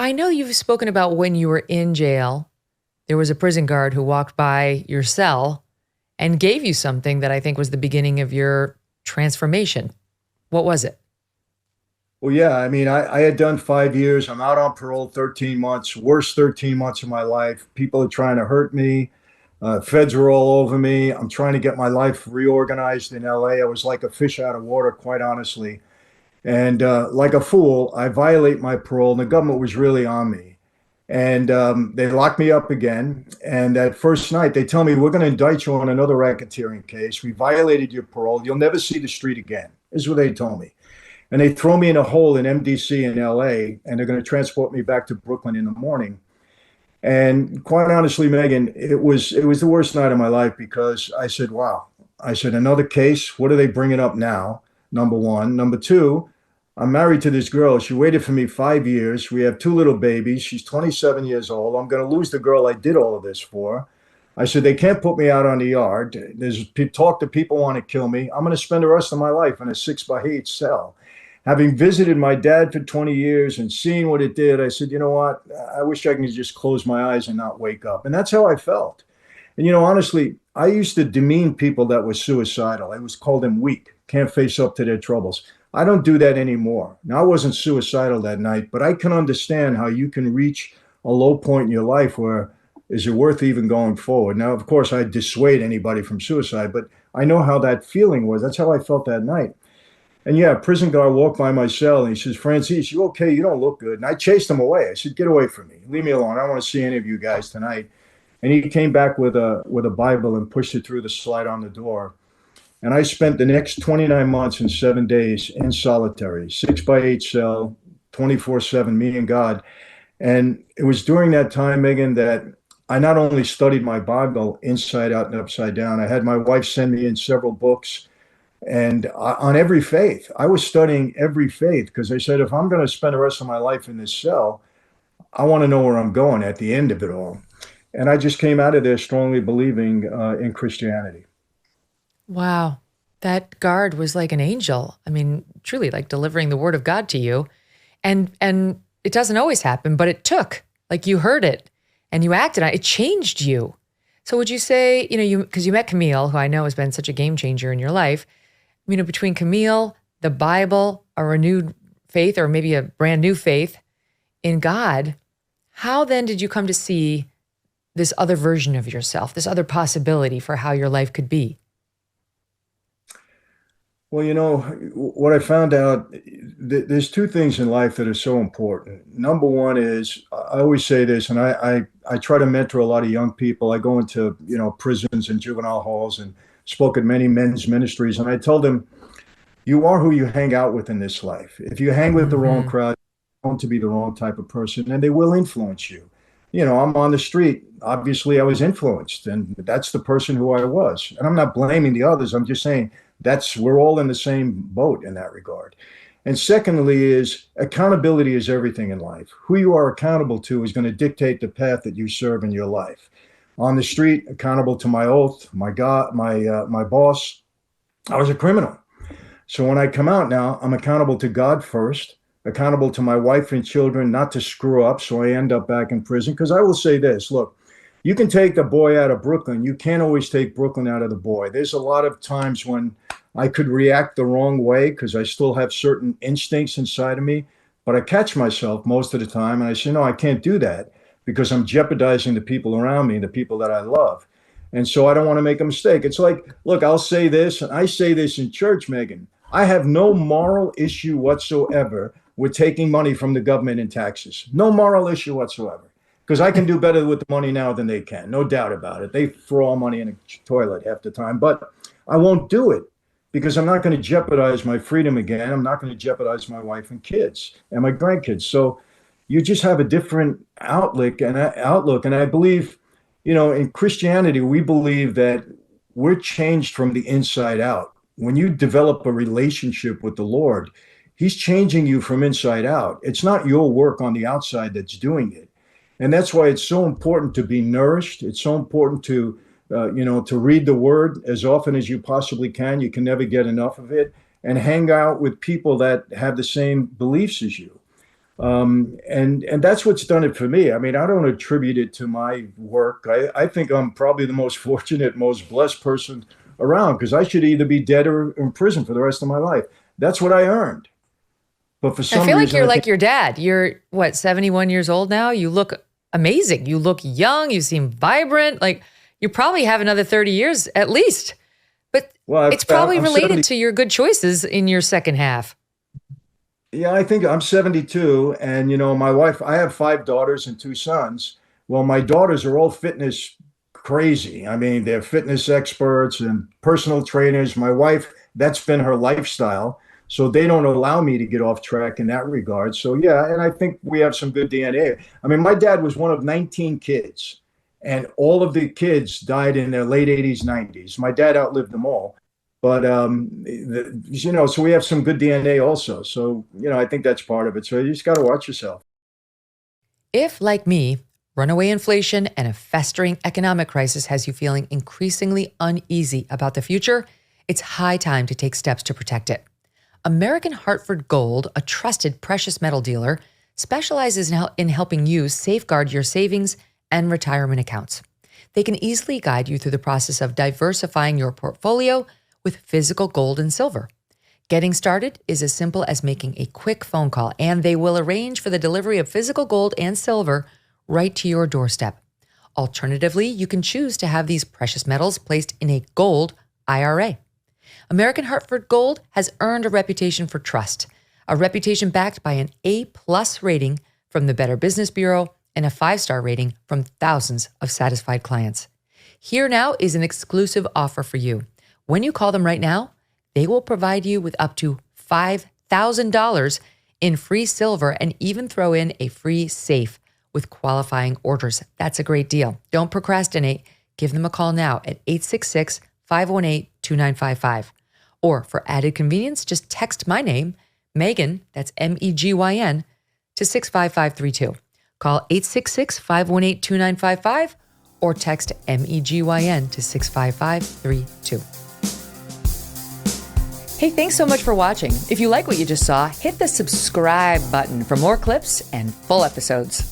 I know you've spoken about when you were in jail, there was a prison guard who walked by your cell and gave you something that I think was the beginning of your transformation. What was it? Well, yeah, I mean, I had done 5 years. I'm out on parole 13 months, worst 13 months of my life. People are trying to hurt me. Feds were all over me. I'm trying to get my life reorganized in LA. I was like a fish out of water, quite honestly. And like a fool, I violate my parole, and the government was really on me. And they locked me up again. And that first night, they tell me, we're going to indict you on another racketeering case. We violated your parole. You'll never see the street again, is what they told me. And they throw me in a hole in MDC in LA, and they're going to transport me back to Brooklyn in the morning. And quite honestly, Megyn, it was the worst night of my life because I said, wow. I said, another case. What are they bringing up now? Number one. Number two, I'm married to this girl. She waited for me 5 years. We have two little babies. She's 27 years old. I'm going to lose the girl I did all of this for. I said, they can't put me out on the yard. There's talk that people want to kill me. I'm going to spend the rest of my life in a 6 by 8 cell. Having visited my dad for 20 years and seeing what it did, I said, you know what? I wish I could just close my eyes and not wake up. And that's how I felt. And, honestly, I used to demean people that were suicidal. I was called them weak, can't face up to their troubles. I don't do that anymore. Now, I wasn't suicidal that night, but I can understand how you can reach a low point in your life where is it worth even going forward? Now, of course, I dissuade anybody from suicide, but I know how that feeling was. That's how I felt that night. And yeah, a prison guard walked by my cell and he says, Franzese, you okay? You don't look good. And I chased him away. I said, get away from me. Leave me alone. I don't want to see any of you guys tonight. And he came back with a Bible and pushed it through the slide on the door. And I spent the next 29 months and 7 days in solitary, 6 by 8 cell, 24/7, me and God. And it was during that time, Megyn, that I not only studied my Bible inside out and upside down, I had my wife send me in several books and on every faith. I was studying every faith because I said, if I'm going to spend the rest of my life in this cell, I want to know where I'm going at the end of it all. And I just came out of there strongly believing in Christianity. Wow. That guard was like an angel. I mean, truly like delivering the word of God to you. And it doesn't always happen, but it took. Like you heard it and you acted on it. It changed you. So would you say, because you met Camille, who I know has been such a game changer in your life, between Camille, the Bible, a renewed faith, or maybe a brand new faith in God, how then did you come to see this other version of yourself, this other possibility for how your life could be? Well, what I found out, there's two things in life that are so important. Number one is, I always say this, and I try to mentor a lot of young people. I go into, prisons and juvenile halls and spoke at many men's ministries. And I tell them, you are who you hang out with in this life. If you hang with the wrong crowd, you're going to be the wrong type of person, and they will influence you. I'm on the street. Obviously, I was influenced, and that's the person who I was. And I'm not blaming the others. I'm just saying we're all in the same boat in that regard. And secondly is accountability is everything in life. Who you are accountable to is going to dictate the path that you serve in your life. On the street, accountable to my oath, my God, my boss. I was a criminal. So when I come out now, I'm accountable to God first, accountable to my wife and children not to screw up so I end up back in prison. Because I will say this, look, you can take the boy out of Brooklyn. You can't always take Brooklyn out of the boy. There's a lot of times when I could react the wrong way because I still have certain instincts inside of me, but I catch myself most of the time and I say, no, I can't do that because I'm jeopardizing the people around me, the people that I love. And so I don't want to make a mistake. It's like, look, I'll say this, and I say this in church, Megyn. I have no moral issue whatsoever with taking money from the government in taxes. No moral issue whatsoever. Because I can do better with the money now than they can. No doubt about it. They throw all money in a toilet half the time. But I won't do it because I'm not going to jeopardize my freedom again. I'm not going to jeopardize my wife and kids and my grandkids. So you just have a different outlook. And I believe, in Christianity, we believe that we're changed from the inside out. When you develop a relationship with the Lord, he's changing you from inside out. It's not your work on the outside that's doing it. And that's why it's so important to be nourished. It's so important to, to read the word as often as you possibly can. You can never get enough of it. And hang out with people that have the same beliefs as you. And that's what's done it for me. I mean, I don't attribute it to my work. I think I'm probably the most fortunate, most blessed person around because I should either be dead or in prison for the rest of my life. That's what I earned. But for I some feel like reason, you're I like think, your dad. You're what, 71 years old now? You look amazing. You look young. You seem vibrant. Like you probably have another 30 years at least. But well, it's probably I'm related 70. to your good choices in your second half. Yeah, I think I'm 72. And, my wife, I have 5 daughters and 2 sons. Well, my daughters are all fitness crazy. I mean, they're fitness experts and personal trainers. My wife, that's been her lifestyle. So they don't allow me to get off track in that regard. So, yeah, and I think we have some good DNA. I mean, my dad was one of 19 kids, and all of the kids died in their late 80s, 90s. My dad outlived them all. But so we have some good DNA also. So I think that's part of it. So you just got to watch yourself. If, like me, runaway inflation and a festering economic crisis has you feeling increasingly uneasy about the future, it's high time to take steps to protect it. American Hartford Gold, a trusted precious metal dealer, specializes in helping you safeguard your savings and retirement accounts. They can easily guide you through the process of diversifying your portfolio with physical gold and silver. Getting started is as simple as making a quick phone call, and they will arrange for the delivery of physical gold and silver right to your doorstep. Alternatively, you can choose to have these precious metals placed in a gold IRA. American Hartford Gold has earned a reputation for trust, a reputation backed by an A+ rating from the Better Business Bureau and a 5-star rating from thousands of satisfied clients. Here now is an exclusive offer for you. When you call them right now, they will provide you with up to $5,000 in free silver and even throw in a free safe with qualifying orders. That's a great deal. Don't procrastinate. Give them a call now at 866-518-2955. Or for added convenience, just text my name, Megyn, that's Megyn, to 65532. Call 866-518-2955 or text MEGYN to 65532. Hey, thanks so much for watching. If you like what you just saw, hit the subscribe button for more clips and full episodes.